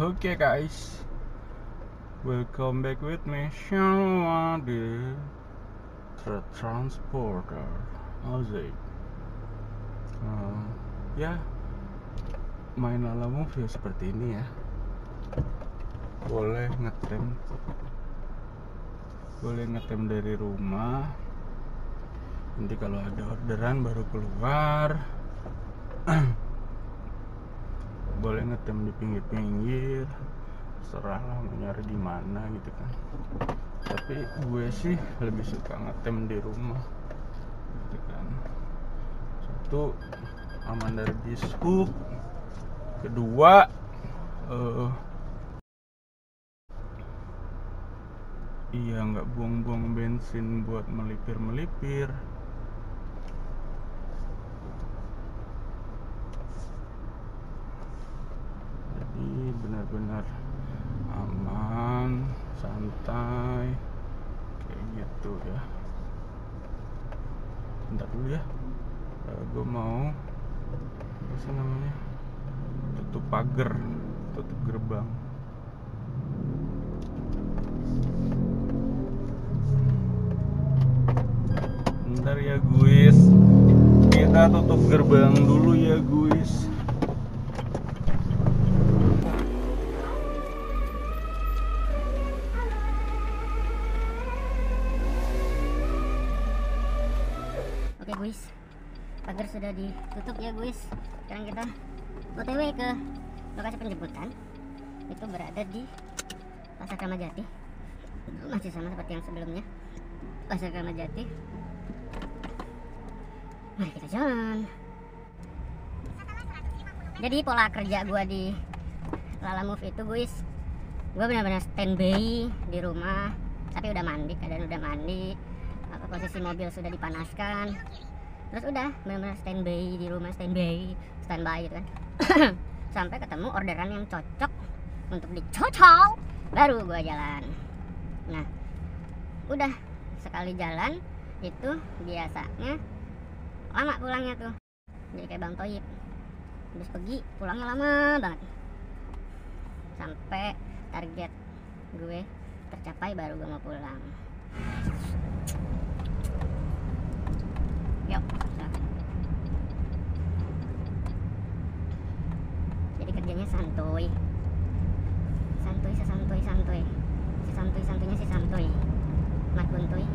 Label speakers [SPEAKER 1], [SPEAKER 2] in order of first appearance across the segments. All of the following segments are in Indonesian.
[SPEAKER 1] Okay guys, welcome back with me Shalwa the transporter. Asik. Ya, main ala move ya seperti ini ya. Boleh ngetem dari rumah. Nanti kalau ada orderan baru keluar. Boleh ngetem di pinggir-pinggir, serah lah mau nyari di mana gitu kan. Tapi gue sih lebih suka ngetem di rumah gitu kan. Satu, aman dari dishub. Kedua, iya nggak buang-buang bensin buat melipir-melipir. Jadi benar-benar aman, santai kayak gitu ya. Bentar dulu ya, gue mau apa sih namanya, tutup pagar, tutup gerbang. Bentar ya guys, kita tutup gerbang dulu ya guys.
[SPEAKER 2] Oke guys, pagar sudah ditutup ya guys. Sekarang kita OTW ke lokasi penjemputan. Itu berada di Pasar Kramat-Jati. Masih sama seperti yang sebelumnya, Pasar Kramat-Jati. Mari kita jalan. Jadi pola kerja gue di Lala Move itu guys, gue benar-benar standby di rumah. Tapi udah mandi, keadaan udah mandi, posisi mobil sudah dipanaskan, terus udah benar-benar standby di rumah, standby gitu kan. Sampai ketemu orderan yang cocok untuk dicocol, baru gue jalan. Nah udah sekali jalan itu biasanya lama pulangnya tuh, jadi kayak Bang Toyib, habis pergi pulangnya lama banget, sampai target gue tercapai baru gue mau pulang. Yuk, jadi kerjanya santuy, sesantuy-santuinya si santuy, mat kuntuy,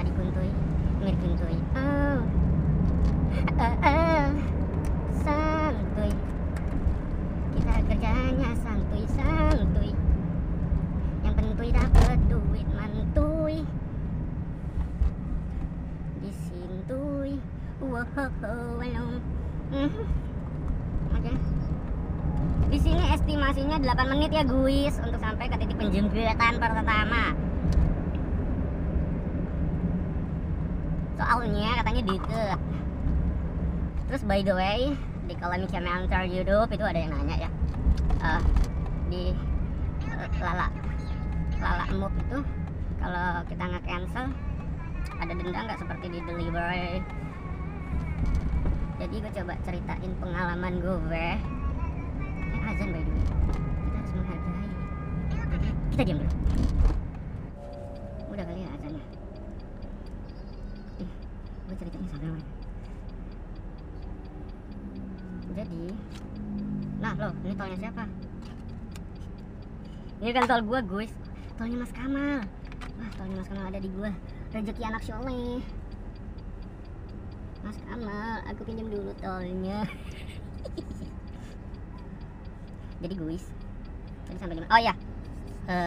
[SPEAKER 2] adik kuntuy, mir kuntuy, santuy, kita kerjanya santuy, yang penting dapet duit mantuy, disintuy, Oke. Di sini estimasinya 8 menit ya guys untuk sampai ke titik penjemputan pertama. Soalnya katanya deket. Terus by the way, di kolom komentar YouTube itu ada yang nanya ya, di Lala Move itu kalau kita nggak cancel ada denda nggak seperti di delivery. Jadi gue coba ceritain pengalaman gue. Azan by the way, kita harus menghargai. Kita diam dulu. Udah kali ya azannya. Gue ceritanya sama. Jadi, nah loh, ini tolnya siapa? Ini kan tol gue guys, tolnya Mas Kamal. Wah, tolnya Mas Kamal ada di gue. Rezeki anak soleh. Mas Kamal, aku pinjam dulu tolnya. Jadi guys, tadi sampai dimana? Oh ya,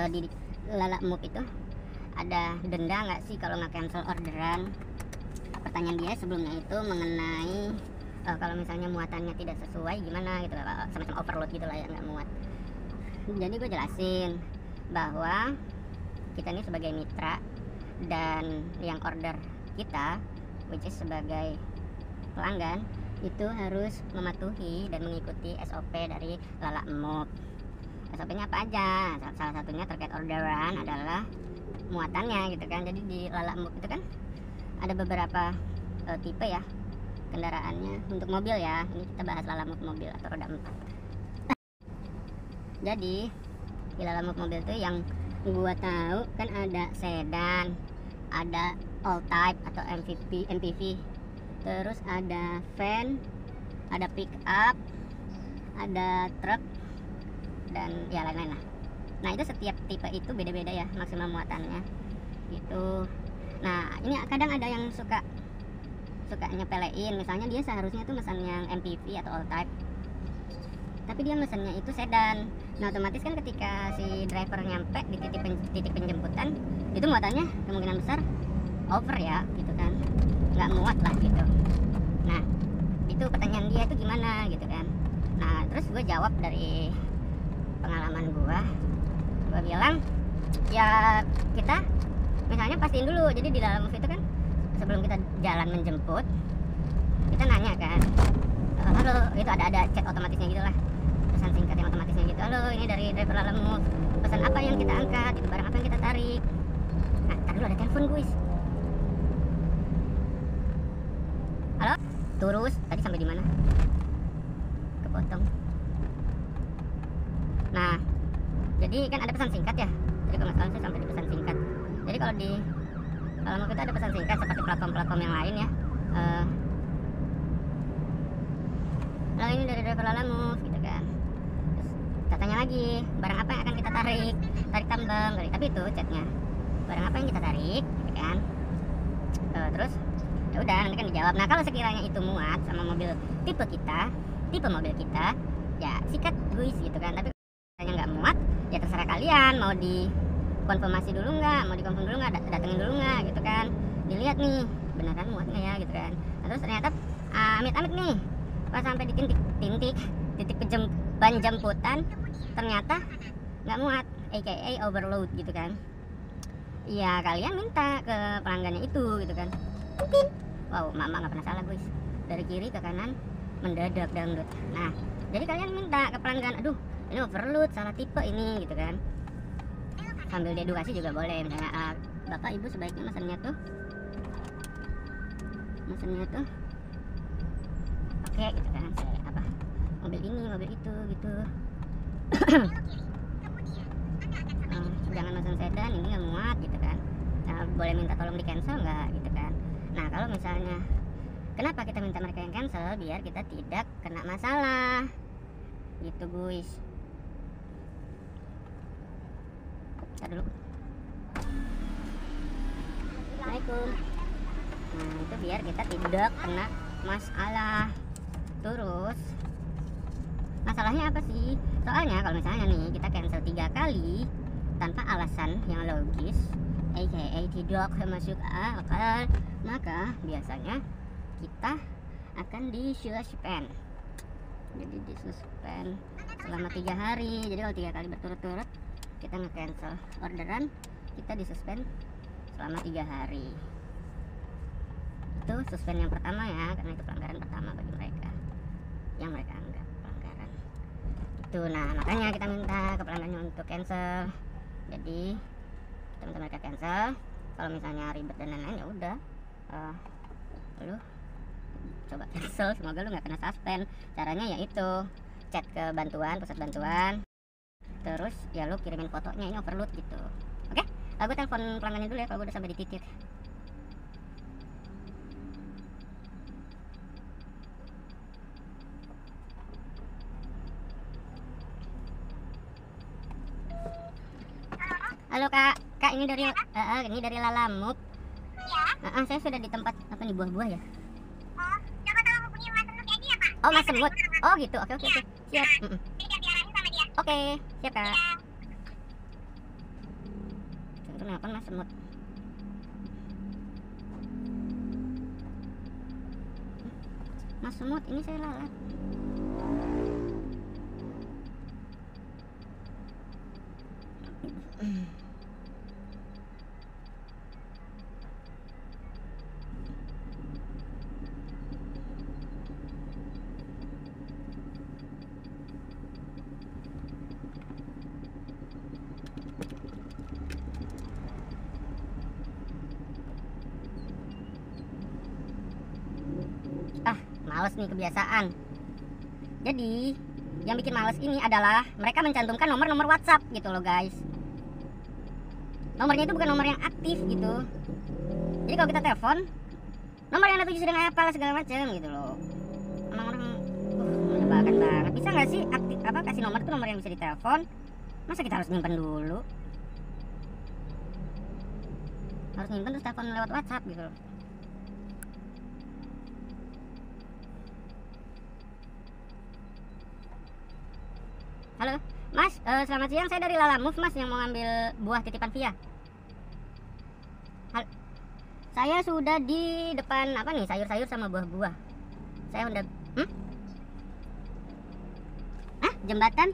[SPEAKER 2] di Lala Move itu ada denda nggak sih kalau nggak cancel orderan? Pertanyaan dia sebelumnya itu mengenai kalau misalnya muatannya tidak sesuai gimana gitu, semacam overload gitu lah ya, nggak muat. Jadi gue jelasin bahwa kita ini sebagai mitra dan yang order kita, which is sebagai pelanggan, itu harus mematuhi dan mengikuti SOP dari Lala Move. SOP-nya apa aja? Salah satunya terkait orderan adalah muatannya gitu kan. Jadi di Lala Move itu kan ada beberapa tipe ya kendaraannya. Untuk mobil ya, ini kita bahas Lala Move mobil atau roda 4. Jadi di dalam mobil tuh yang gua tahu kan ada sedan, ada all type atau MPV, terus ada van, ada pick up, ada truk, dan ya lain-lain lah. Nah itu setiap tipe itu beda-beda ya maksimal muatannya gitu. Nah ini kadang ada yang suka nyepelein, misalnya dia seharusnya tuh mesen yang MPV atau all type, tapi dia mesennya itu sedan. Nah otomatis kan ketika si driver nyampe di titik penjemputan, itu muatannya kemungkinan besar over ya gitu kan, nggak muat lah gitu. Nah itu pertanyaan dia itu gimana gitu kan. Nah terus gue jawab dari pengalaman gue bilang ya kita misalnya pastiin dulu. Jadi di dalam movie itu kan sebelum kita jalan menjemput, kita nanya kan, halo, itu ada chat otomatisnya gitu lah, pesan singkat yang otomatisnya gitu. Halo, ini dari driver Lalamove, pesan apa yang kita angkat, itu barang apa yang kita tarik. Nah ntar dulu ada telepon guys. Halo, terus tadi sampai di mana? Kepotong. Nah jadi kan ada pesan singkat ya, jadi kalau nggak salah sih sampai di pesan singkat. Jadi kalau di Lalamove itu ada pesan singkat seperti platform-platform yang lain ya. Halo, ini dari driver Lalamove gitu kan. Terus kita tanya lagi, barang apa yang akan kita tarik tambang, tapi itu chatnya barang apa yang kita tarik gitu kan. Terus ya udah nanti kan dijawab. Nah kalau sekiranya itu muat sama tipe mobil kita ya sikat guys gitu kan. Tapi kalau nggak muat ya terserah kalian, mau dikonfirmasi dulu nggak, mau dikonfirm dulu nggak, datengin dulu nggak gitu kan, dilihat nih beneran muat nggak ya gitu kan. Nah, terus ternyata amit-amit nih pas sampai di titik penjemputan ternyata nggak muat, aka overload gitu kan. Ya kalian minta ke pelanggannya itu gitu kan. Mungkin wow, mama nggak pernah salah guys, dari kiri ke kanan mendadak dangdut. Nah jadi kalian minta ke pelanggan, aduh ini overload, salah tipe ini gitu kan. Sambil diedukasi juga boleh, misalnya bapak ibu sebaiknya mesennya tuh pakai gitu kan, apa mobil ini mobil itu gitu. Jangan mesen sedan, ini nggak muat gitu kan. Nah, boleh minta tolong di cancel nggak gitu kan. Nah kalau misalnya kenapa kita minta mereka yang cancel, biar kita tidak kena masalah gitu guys. Ntar dulu. Assalamualaikum. Nah itu biar kita tidak kena masalah. Terus masalahnya apa sih? Soalnya kalau misalnya nih kita cancel 3 kali tanpa alasan yang logis, aka tidak masuk akal, maka biasanya kita akan disuspend. Jadi disuspend selama 3 hari. Jadi kalau 3 kali berturut-turut kita nge-cancel orderan, kita disuspend selama 3 hari. Itu suspend yang pertama ya, karena itu pelanggaran pertama bagi mereka yang mereka anggap pelanggaran itu. Nah makanya kita minta ke pelanggannya untuk cancel. Jadi kita minta mereka cancel. Kalau misalnya ribet dan lain-lain ya udah, lu coba cancel, semoga lu nggak kena suspend. Caranya yaitu chat ke pusat bantuan, terus ya lu kirimin fotonya ini overload gitu. Oke, gue telepon pelanggannya dulu ya kalau gue udah sampai di titik. Halo kak, ini dari Lalamove. Ya. Saya sudah di tempat apa nih, buah-buah ya?
[SPEAKER 3] Oh, coba kalau mau punya mas semut aja ya pak.
[SPEAKER 2] Oh mas semut. Oh gitu, oke siap.
[SPEAKER 3] Jadi diarahin sama dia.
[SPEAKER 2] Oke, siap kak.
[SPEAKER 3] Ya.
[SPEAKER 2] Itu nelpon mas semut. Mas semut, ini saya lalat. Males nih kebiasaan. Jadi yang bikin males ini adalah mereka mencantumkan nomor-nomor WhatsApp gitu loh guys. Nomornya itu bukan nomor yang aktif gitu. Jadi kalau kita telepon, nomor yang ada tujuh sedang apa segala macam gitu loh. Emang orang menyebalkan banget. Bisa nggak sih aktif kasih nomor itu nomor yang bisa ditelepon? Masa kita harus nyimpen dulu? Harus nyimpen terus telepon lewat WhatsApp gitu loh. Halo, Mas, selamat siang. Saya dari Lala Move, Mas, yang mau ngambil buah titipan Via. Saya sudah di depan apa nih, sayur-sayur sama buah-buah. Saya udah jembatan?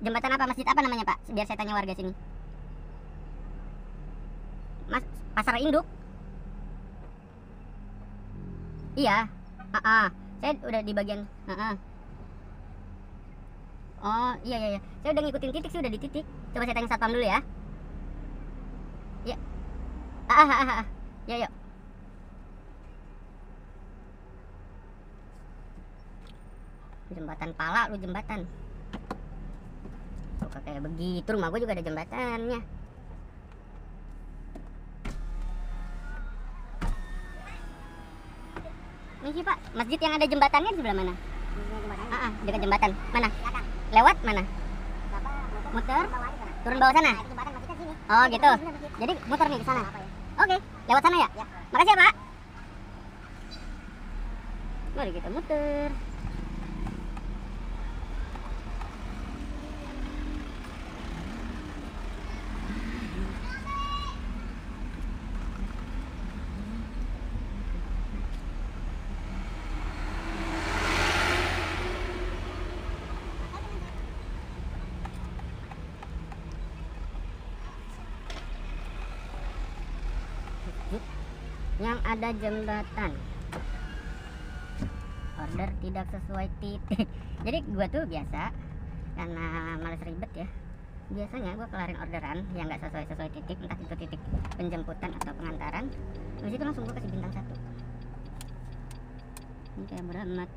[SPEAKER 2] Jembatan apa, masjid apa namanya, Pak? Biar saya tanya warga sini. Mas, Pasar Induk? Iya. Saya udah di bagian Oh, iya. Saya udah ngikutin titik sih, udah di titik. Coba saya tanya satpam dulu ya. Ya. Ya, yuk. Jembatan pala lu, jembatan. Suka kayak begitu, rumah gue juga ada jembatannya. Ini sih Pak, masjid yang ada jembatannya di sebelah mana? Dekat jembatan. Mana? Lewat mana? Muter? Turun bawah sana? Oh gitu. Jadi muter nih ke sana. Oke, lewat sana ya? Makasih ya Pak. Mari kita muter. Yang ada jembatan, order tidak sesuai titik. Jadi gua tuh biasa karena males ribet ya, biasanya gua kelarin orderan yang nggak sesuai titik, entah itu titik penjemputan atau pengantaran, habis itu langsung gua kasih bintang 1. Ini kayak beramat.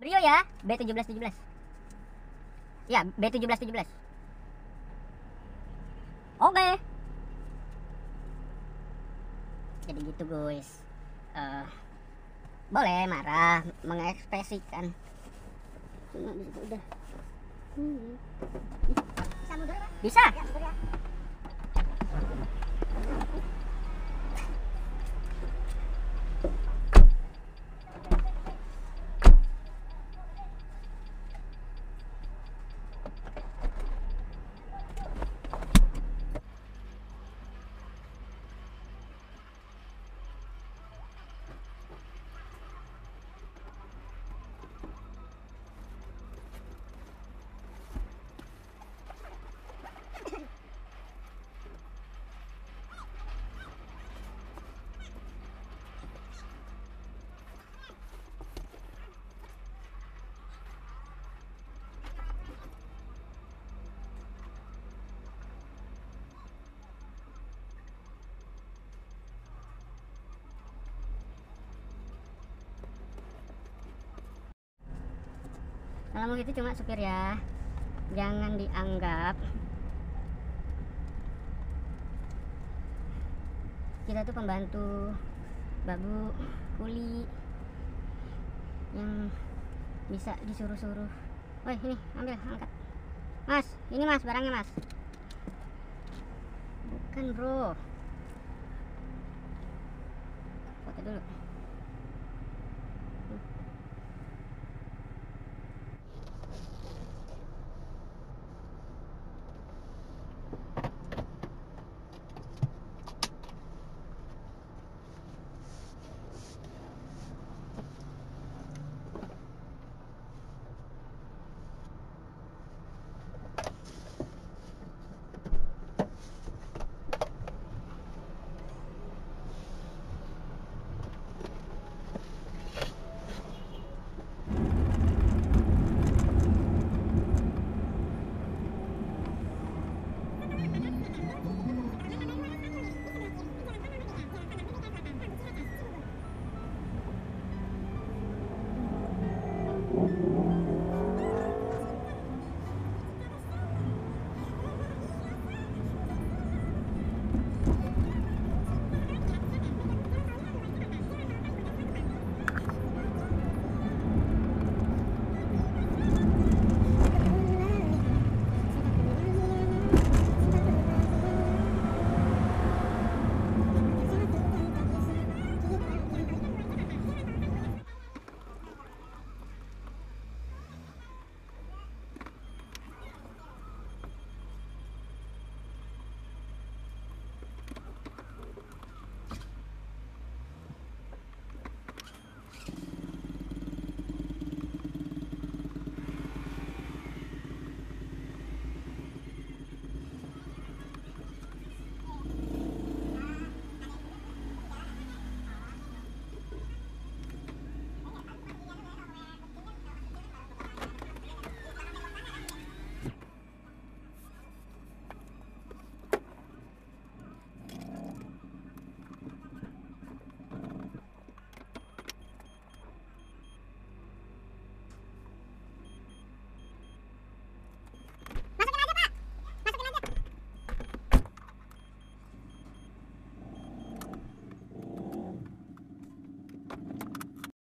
[SPEAKER 2] Brio ya, B1717. Ya, B1717. Oke. Jadi gitu guys. Boleh marah, mengekspresikan. Cuma disitu udah. Bisa mundur Pak? Bisa. Ya, mundur ya. Kalau itu cuma supir ya, jangan dianggap kita tuh pembantu babu kuli yang bisa disuruh-suruh. Woi ini ambil, angkat Mas, ini Mas barangnya Mas. Bukan bro, foto dulu.